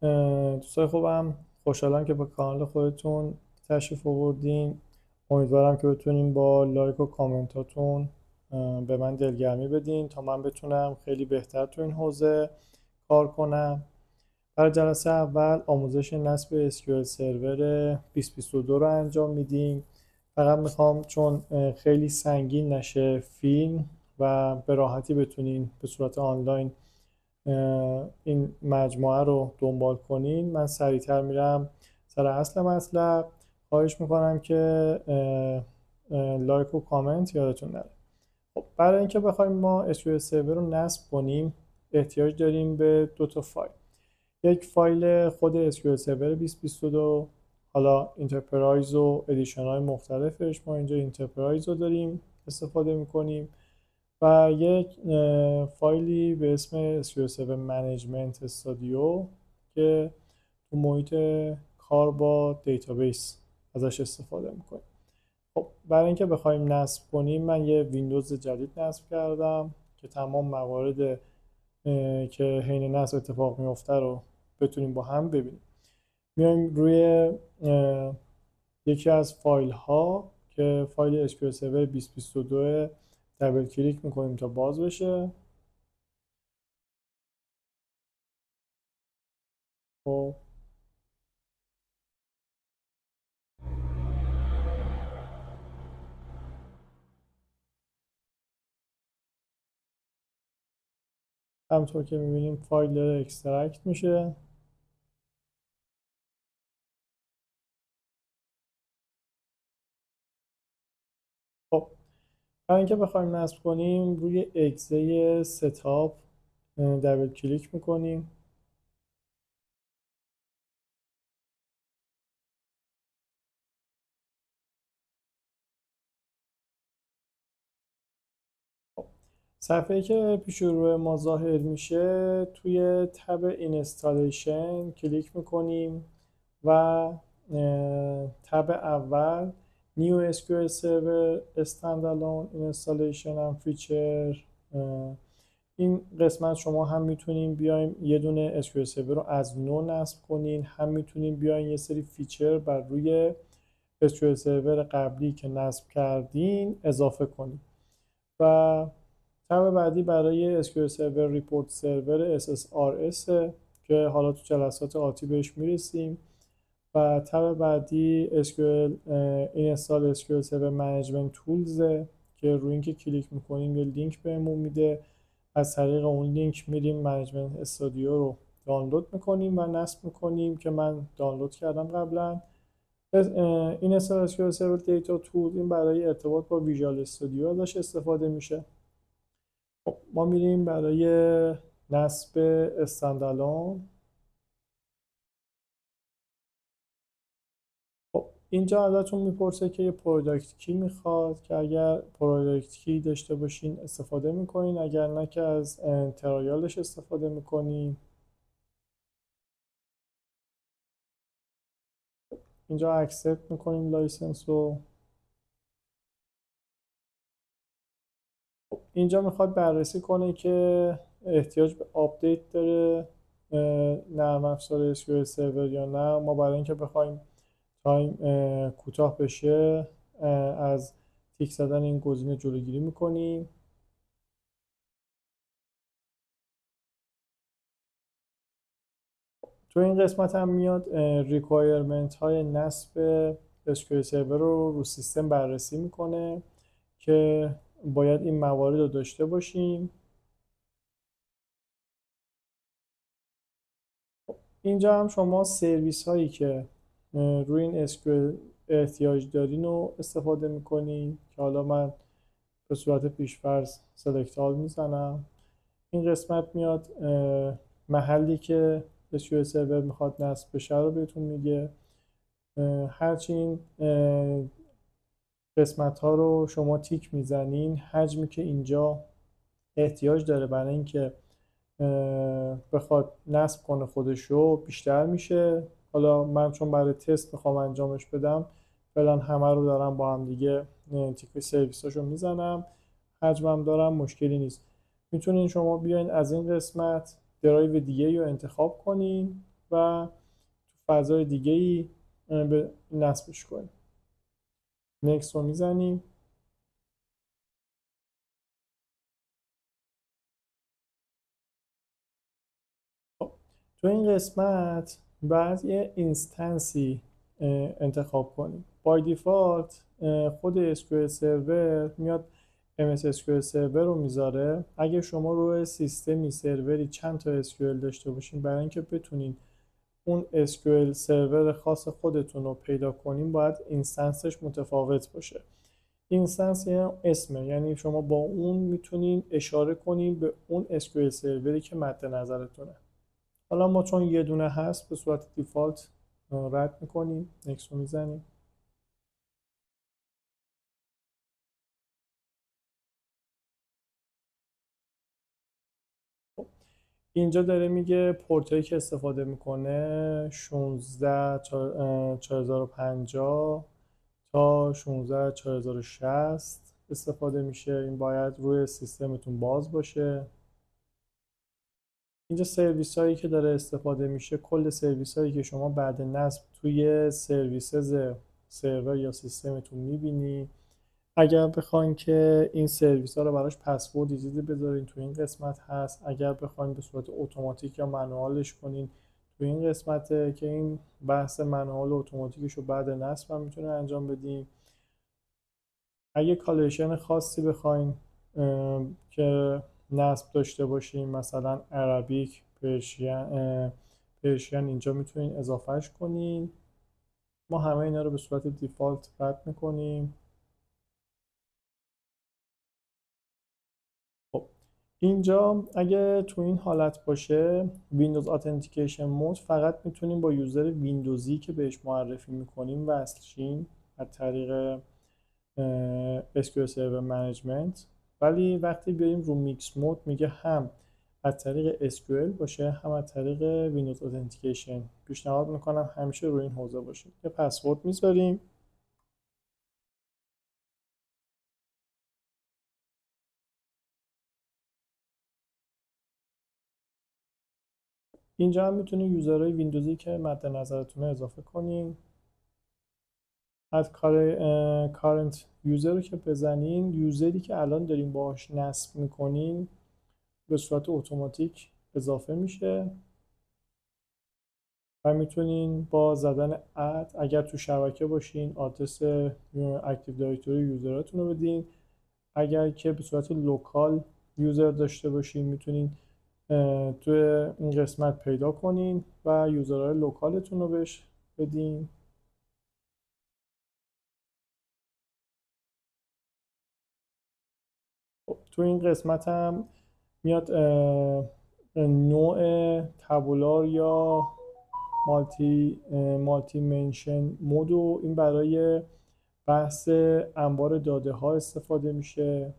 دوستای خوبم، خوشحالم که به کانال خودتون تشریف آوردین. امیدوارم که بتونین با لایک و کامنتاتون به من دلگرمی بدین تا من بتونم خیلی بهتر تو این حوزه کار کنم. برای جلسه اول آموزش نصب SQL سرور 2022 رو انجام میدیم. فقط میخوام چون خیلی سنگین نشه فیلم و به راحتی بتونین به صورت آنلاین این مجموعه رو دنبال کنین، من سریعتر میرم سر اصل مطلب. خواهش میکنم که لایک و کامنت یادتون نره. خب برای اینکه بخوایم ما SQL سرور رو نصب کنیم احتیاج داریم به دو تا فایل. یک فایل خود SQL سرور 2022، حالا انترپرایز و ادیشن های مختلفش، ما اینجا انترپرایز رو داریم استفاده میکنیم، و یک فایلی به اسم SQL Server Management Studio که تو محیط کار با دیتابیس ازش استفاده میکنیم. خب برای اینکه بخوایم نصب کنیم من یه ویندوز جدید نصب کردم که تمام موارد که حین نصب اتفاق میفته رو بتونیم با هم ببینیم. میایم روی یکی از فایل ها که فایل SQL Server 2022 دبل کلیک میکنیم تا باز بشه. خب همطور که میبینیم فایل داره اکسترکت میشه. خب برای اینکه بخوایم نصب کنیم روی اگزه ستاپ دبل کلیک میکنیم. صفحه که پیش رو ما ظاهر میشه توی تب اینستالیشن کلیک میکنیم و تب اول New SQL Server Standalone Installation and Feature، این قسمت شما هم میتونین بیایم یه دونه SQL Server رو از نو نصب کنین، هم میتونین بیاین یه سری فیچر بر روی SQL Server قبلی که نصب کردین اضافه کنین. و تب بعدی برای SQL Server Report Server SSRS که حالا تو جلسات آتی بهش میرسیم. و تب بعدی SQL Install SQL Server Management Tools که روی اینکه کلیک میکنیم یه لینک بهمون میده، از طریق اون لینک میریم منیجمنت استودیو رو دانلود میکنیم و نصب میکنیم که من دانلود کردم قبلا. این SQL Server Data Tool این برای ارتباط با ویژوال استودیو ازش استفاده میشه. خب ما میریم برای نصب استندالون. خب اینجا ازتون میپرسه که یه پروداکت کی میخواد، که اگر پروداکت کی داشته باشین استفاده میکنین، اگر نه که از ترایالش استفاده میکنین. اینجا اکسپت میکنیم لایسنس رو. اینجا میخواد بررسی کنه که احتیاج به آپدیت داره نرم افزار SQL سرور یا نه. ما برای اینکه بخوایم تایم کوتاه بشه از تیک زدن این گزینه جلوگیری میکنیم. تو این قسمت هم میاد ریکوایرمنت های نصب SQL سرور رو سیستم بررسی میکنه که باید این موارد رو داشته باشیم. اینجا هم شما سرویس هایی که روی این SQL احتیاج دارین رو استفاده میکنین که حالا من به صورت پیشفرض سلکت آل میزنم. این قسمت میاد محلی که SQL سرور میخواد نصب بشه رو بهتون میگه. هرچی این قسمت ها رو شما تیک میزنین حجمی که اینجا احتیاج داره برای اینکه بخواد نصب کنه خودشو بیشتر میشه. حالا من چون برای تست میخوام انجامش بدم فعلا همه رو دارم با هم دیگه تیک سرویساشو میزنم، حجمم دارم، مشکلی نیست. میتونین شما بیاین از این قسمت درایو دیگه رو انتخاب کنین و تو فضای دیگه ای به نصبش کنیم. نکست رو میزنیم. تو این قسمت باید یه اینستنسی انتخاب کنیم. بای دیفالت خود SQL سرور میاد MS SQL سرور رو میذاره. اگه شما روی سیستمی سروری چند تا SQL داشته باشین، برای اینکه بتونین اون SQL سرور خاص خودتون رو پیدا کنین باید اینستنسش متفاوت باشه. اینستنس یعنی اسمه، یعنی شما با اون میتونین اشاره کنین به اون SQL سروری که مد نظرتونه. حالا ما چون یه دونه هست به صورت دیفالت رد میکنیم، نکست رو میزنیم. اینجا داره میگه پورتایی که استفاده میکنه 164050 تا 164060 استفاده میشه. این باید روی سیستمتون باز باشه. اینجا سرویس هایی که داره استفاده میشه کل سرویس هایی که شما بعد نصب توی سرویسز سرور یا سیستمتون میبینی. اگر بخواین که این سرویس ها رو براش پسورد جدید بذارین تو این قسمت هست. اگر بخواین به صورت اتوماتیک یا منوالش کنین تو این قسمته که این بحث منوال و اتوماتیکش رو بعد نصب هم میتونه انجام بدیم. اگه کالکشن خاصی بخواین که نصب داشته باشیم، مثلا عربیک، پرشین اینجا میتونین اضافهش کنین. ما همه اینا رو به صورت دیفالت رد میکنیم. خب اینجا اگه تو این حالت باشه ویندوز اتنتیکیشن مود فقط میتونیم با یوزر ویندوزی که بهش معرفی میکنیم وصل شیم از طریق SQL Server Management. ولی وقتی بیایم رو میکس مود میگه هم از طریق SQL باشه هم از طریق ویندوز اتنتیکیشن. پیشنهاد میکنم همیشه روی این حوزه باشیم. یه پسورد میذاریم. اینجا هم میتونید یوزرهای ویندوزی که مد نظرتونه اضافه کنین. از کارنت یوزر رو که بزنین، یوزری که الان داریم باهاش نصب میکنین به صورت اتوماتیک اضافه میشه و میتونین با زدن اد اگر تو شبکه باشین آدرس اکتیو دایرکتوری یوزراتون رو بدین. اگر که به صورت لوکال یوزر داشته باشین میتونین توی این قسمت پیدا کنین و یوزرهای لوکالتون رو بهش بدین. تو این قسمت هم میاد نوع تبولار یا مالتی منشن مود و این برای بحث انبار داده ها استفاده میشه.